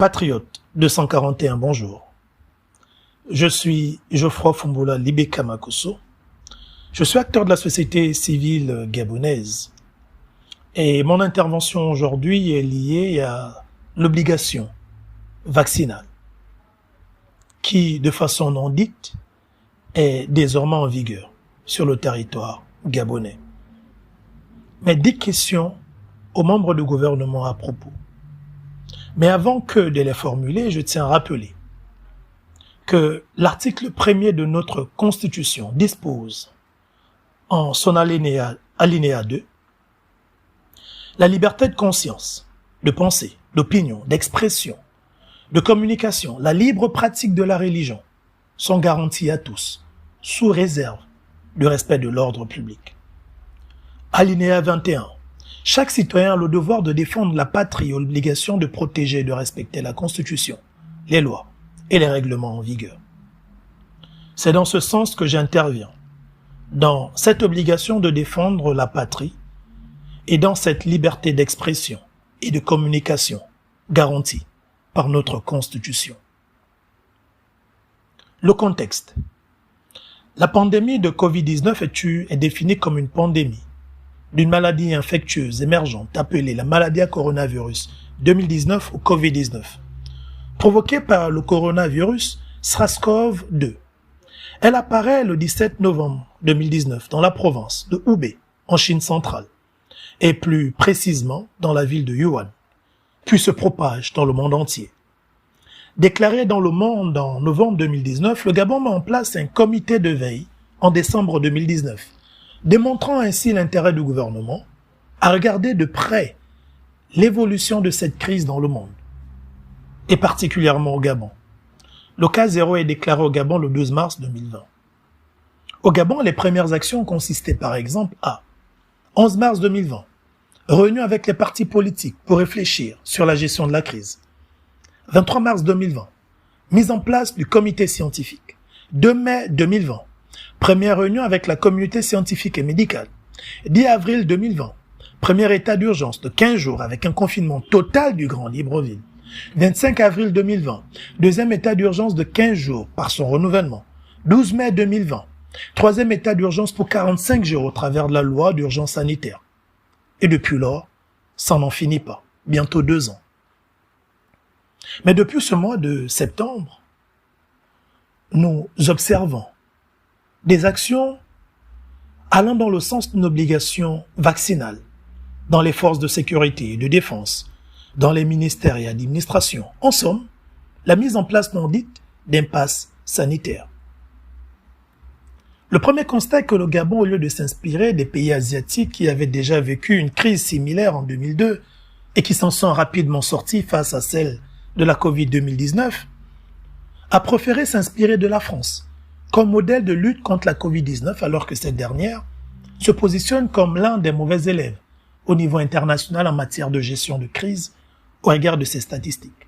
Patriote 241, bonjour. Je suis Geoffroy Fumbola Libeka Makosso. Je suis acteur de la société civile gabonaise. Et mon intervention aujourd'hui est liée à l'obligation vaccinale qui, de façon non dite, est désormais en vigueur sur le territoire gabonais. Mais 10 questions aux membres du gouvernement à propos. Mais avant que de les formuler, je tiens à rappeler que l'article 1er de notre Constitution dispose, en son alinéa 2, la liberté de conscience, de pensée, d'opinion, d'expression, de communication, la libre pratique de la religion sont garanties à tous, sous réserve du respect de l'ordre public. Alinéa 21. Chaque citoyen a le devoir de défendre la patrie et l'obligation de protéger et de respecter la Constitution, les lois et les règlements en vigueur. C'est dans ce sens que j'interviens, dans cette obligation de défendre la patrie et dans cette liberté d'expression et de communication garantie par notre Constitution. Le contexte. La pandémie de Covid-19 est définie comme une pandémie d'une maladie infectieuse émergente appelée la maladie à coronavirus 2019 ou Covid-19, provoquée par le coronavirus SARS-CoV-2. Elle apparaît le 17 novembre 2019 dans la province de Hubei, en Chine centrale, et plus précisément dans la ville de Wuhan, puis se propage dans le monde entier. Déclaré dans Le Monde en novembre 2019, le Gabon met en place un comité de veille en décembre 2019, démontrant ainsi l'intérêt du gouvernement à regarder de près l'évolution de cette crise dans le monde, et particulièrement au Gabon. Le cas zéro est déclaré au Gabon le 12 mars 2020. Au Gabon, les premières actions consistaient par exemple à 11 mars 2020, réunion avec les partis politiques pour réfléchir sur la gestion de la crise. 23 mars 2020, mise en place du comité scientifique. 2 mai 2020, première réunion avec la communauté scientifique et médicale. 10 avril 2020, premier état d'urgence de 15 jours avec un confinement total du Grand Libreville. 25 avril 2020, deuxième état d'urgence de 15 jours par son renouvellement. 12 mai 2020, troisième état d'urgence pour 45 jours au travers de la loi d'urgence sanitaire. Et depuis lors, ça n'en finit pas. Bientôt 2 ans. Mais depuis ce mois de septembre, nous observons des actions allant dans le sens d'une obligation vaccinale dans les forces de sécurité et de défense, dans les ministères et administrations. En somme, la mise en place non dite d'un pass sanitaire. Le premier constat est que le Gabon, au lieu de s'inspirer des pays asiatiques qui avaient déjà vécu une crise similaire en 2002 et qui s'en sont rapidement sortis face à celle de la Covid 2019, a préféré s'inspirer de la France comme modèle de lutte contre la Covid-19 alors que cette dernière se positionne comme l'un des mauvais élèves au niveau international en matière de gestion de crise au regard de ses statistiques.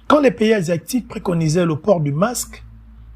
Quand les pays asiatiques préconisaient le port du masque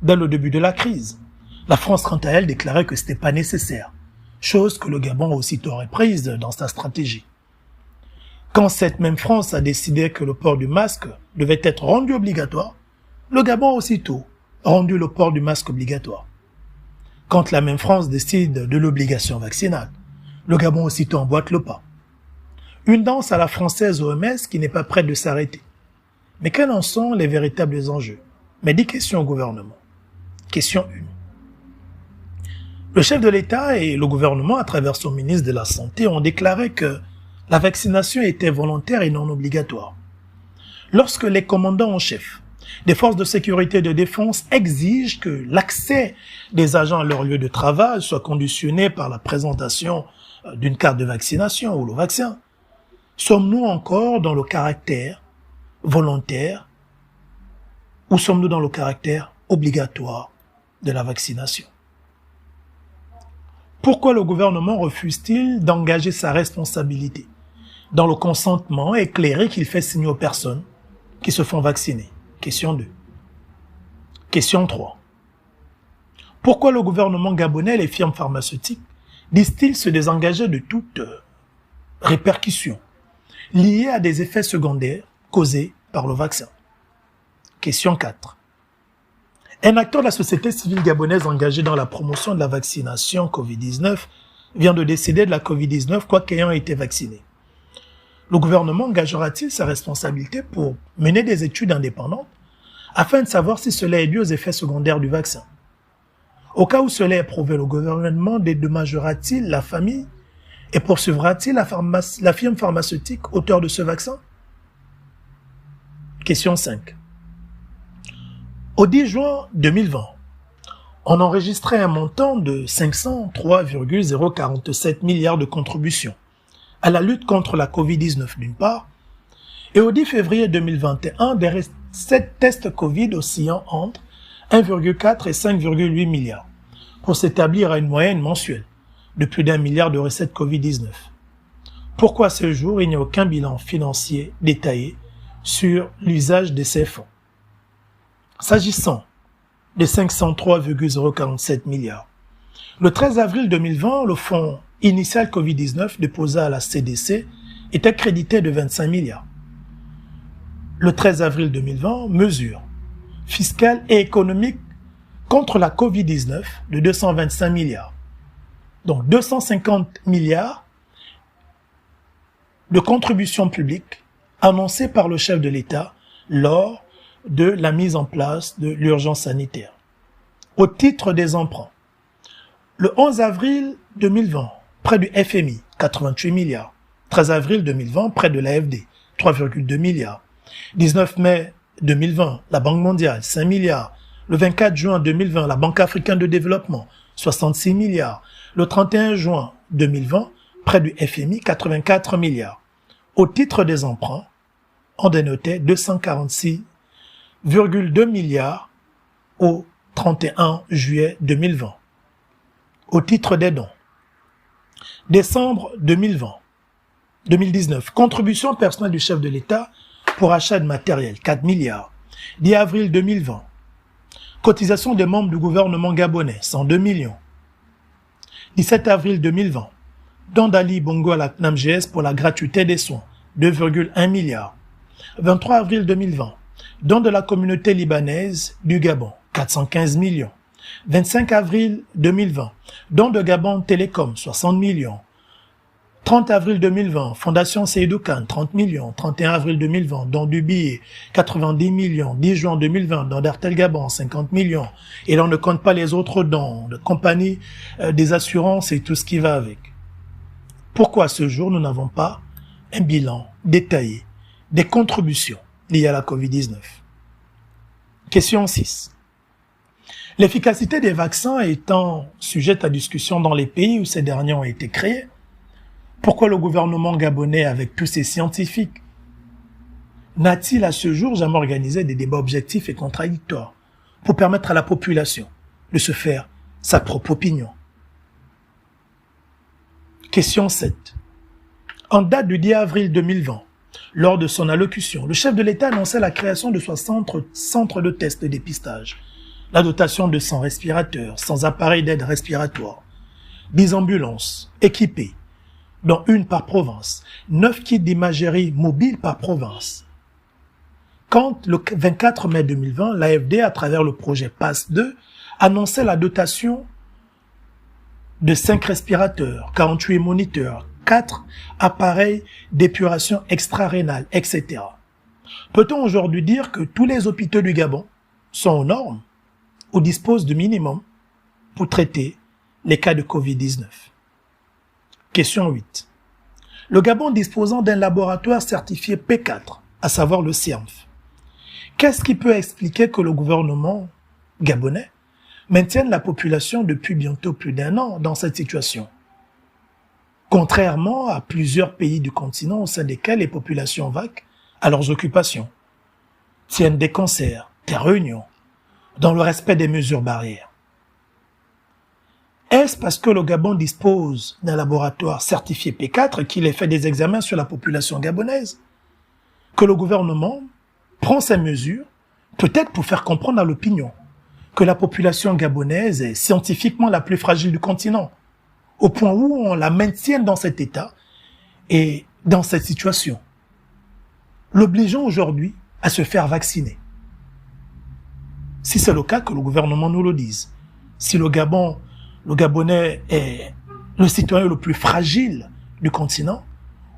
dès le début de la crise, la France, quant à elle, déclarait que ce n'était pas nécessaire, chose que le Gabon a aussitôt reprise dans sa stratégie. Quand cette même France a décidé que le port du masque devait être rendu obligatoire, le Gabon a aussitôt rendu le port du masque obligatoire. Quand la même France décide de l'obligation vaccinale, le Gabon aussitôt emboîte le pas. Une danse à la française OMS qui n'est pas prête de s'arrêter. Mais quels en sont les véritables enjeux? Mais 10 questions au gouvernement. Question 1. Le chef de l'État et le gouvernement, à travers son ministre de la Santé, ont déclaré que la vaccination était volontaire et non obligatoire. Lorsque les commandants en chef des forces de sécurité et de défense exigent que l'accès des agents à leur lieu de travail soit conditionné par la présentation d'une carte de vaccination ou le vaccin, sommes-nous encore dans le caractère volontaire ou sommes-nous dans le caractère obligatoire de la vaccination? Pourquoi le gouvernement refuse-t-il d'engager sa responsabilité dans le consentement éclairé qu'il fait signer aux personnes qui se font vacciner? Question 2. Question 3. Pourquoi le gouvernement gabonais et les firmes pharmaceutiques disent-ils se désengager de toute répercussion liée à des effets secondaires causés par le vaccin. Question 4. Un acteur de la société civile gabonaise engagé dans la promotion de la vaccination Covid-19 vient de décéder de la Covid-19, quoique ayant été vacciné. Le gouvernement engagera-t-il sa responsabilité pour mener des études indépendantes afin de savoir si cela est dû aux effets secondaires du vaccin? Au cas où cela est prouvé, le gouvernement dédommagera-t-il la famille et poursuivra-t-il la firme pharmaceutique auteur de ce vaccin? Question 5. Au 10 juin 2020, on enregistrait un montant de 503,047 milliards de contributions à la lutte contre la Covid-19 d'une part, et au 10 février 2021, des recettes tests Covid oscillant entre 1,4 et 5,8 milliards, pour s'établir à une moyenne mensuelle de plus d'1 milliard de recettes Covid-19. Pourquoi à ce jour il n'y a aucun bilan financier détaillé sur l'usage de ces fonds? S'agissant des 503,047 milliards, le 13 avril 2020, le fonds initial Covid-19 déposé à la CDC était crédité de 25 milliards. Le 13 avril 2020, mesures fiscales et économiques contre la Covid-19 de 225 milliards. Donc 250 milliards de contributions publiques annoncées par le chef de l'État lors de la mise en place de l'urgence sanitaire. Au titre des emprunts, le 11 avril 2020, près du FMI, 88 milliards. 13 avril 2020, près de l'AFD, 3,2 milliards. 19 mai 2020, la Banque mondiale, 5 milliards. Le 24 juin 2020, la Banque africaine de développement, 66 milliards. Le 31 juin 2020, près du FMI, 84 milliards. Au titre des emprunts, on dénotait 246,2 milliards au 31 juillet 2020. Au titre des dons, décembre 2019, contribution personnelle du chef de l'État pour achat de matériel, 4 milliards. 10 avril 2020, cotisation des membres du gouvernement gabonais, 102 millions. 17 avril 2020, don d'Ali Bongo à la CNAMGS pour la gratuité des soins, 2,1 milliards. 23 avril 2020, don de la communauté libanaise du Gabon, 415 millions. 25 avril 2020, don de Gabon Télécom, 60 millions. 30 avril 2020, Fondation Seydou Khan, 30 millions. 31 avril 2020, don du billet, 90 millions. 10 juin 2020, don d'Artel Gabon, 50 millions. Et là, on ne compte pas les autres dons de compagnies, des assurances et tout ce qui va avec. Pourquoi à ce jour, nous n'avons pas un bilan détaillé des contributions liées à la Covid-19? Question 6. L'efficacité des vaccins étant sujette à discussion dans les pays où ces derniers ont été créés, pourquoi le gouvernement gabonais, avec tous ses scientifiques, n'a-t-il à ce jour jamais organisé des débats objectifs et contradictoires pour permettre à la population de se faire sa propre opinion? Question 7. En date du 10 avril 2020, lors de son allocution, le chef de l'État annonçait la création de 60 centres de tests de dépistage, la dotation de 100 respirateurs, 100 appareils d'aide respiratoire, 10 ambulances équipées, dont une par province, 9 kits d'imagerie mobile par province. Quand, le 24 mai 2020, l'AFD, à travers le projet PASS-2, annonçait la dotation de 5 respirateurs, 48 moniteurs, 4 appareils d'épuration extra-rénale, etc. Peut-on aujourd'hui dire que tous les hôpitaux du Gabon sont aux normes ou disposent du minimum pour traiter les cas de Covid-19? Question 8. Le Gabon disposant d'un laboratoire certifié P4, à savoir le CIRMF. Qu'est-ce qui peut expliquer que le gouvernement gabonais maintienne la population depuis bientôt plus d'1 an dans cette situation? Contrairement à plusieurs pays du continent au sein desquels les populations vaquent à leurs occupations, tiennent des concerts, des réunions, dans le respect des mesures barrières. Est-ce parce que le Gabon dispose d'un laboratoire certifié P4 qu'il ait fait des examens sur la population gabonaise que le gouvernement prend ces mesures, peut-être pour faire comprendre à l'opinion que la population gabonaise est scientifiquement la plus fragile du continent, au point où on la maintient dans cet état et dans cette situation, l'obligeant aujourd'hui à se faire vacciner. Si c'est le cas, que le gouvernement nous le dise. Si le Gabonais est le citoyen le plus fragile du continent,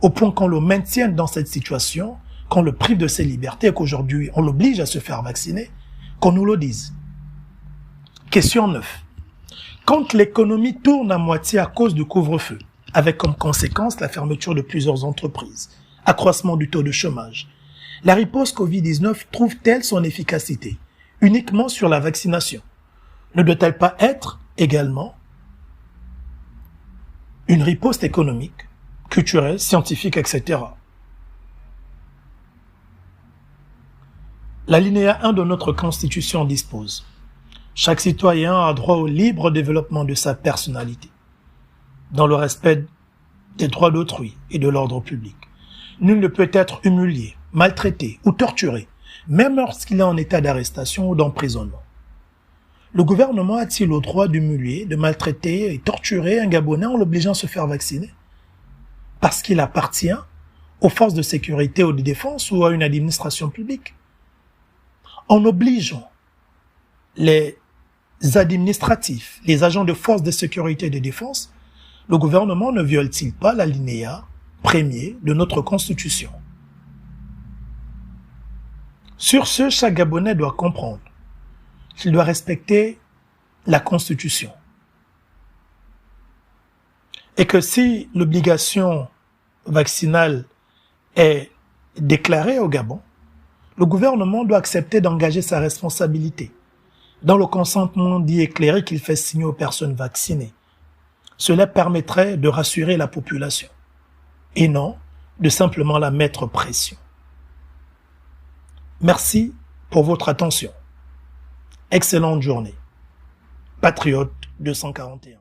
au point qu'on le maintienne dans cette situation, qu'on le prive de ses libertés et qu'aujourd'hui on l'oblige à se faire vacciner, qu'on nous le dise. Question 9. Quand l'économie tourne à moitié à cause du couvre-feu, avec comme conséquence la fermeture de plusieurs entreprises, accroissement du taux de chômage, la riposte Covid-19 trouve-t-elle son efficacité uniquement sur la vaccination? Ne doit-elle pas être également une riposte économique, culturelle, scientifique, etc. L'alinéa 1 de notre Constitution dispose: chaque citoyen a droit au libre développement de sa personnalité, dans le respect des droits d'autrui et de l'ordre public. Nul ne peut être humilié, maltraité ou torturé, même lorsqu'il est en état d'arrestation ou d'emprisonnement. Le gouvernement a-t-il le droit d'humilier, de maltraiter et torturer un Gabonais en l'obligeant à se faire vacciner? Parce qu'il appartient aux forces de sécurité ou de défense ou à une administration publique? En obligeant les administratifs, les agents de forces de sécurité et de défense, le gouvernement ne viole-t-il pas l'alinéa premier de notre Constitution? Sur ce, chaque Gabonais doit comprendre qu'il doit respecter la Constitution. Et que si l'obligation vaccinale est déclarée au Gabon, le gouvernement doit accepter d'engager sa responsabilité dans le consentement dit éclairé qu'il fait signer aux personnes vaccinées. Cela permettrait de rassurer la population et non de simplement la mettre pression. Merci pour votre attention. Excellente journée. Patriote 241.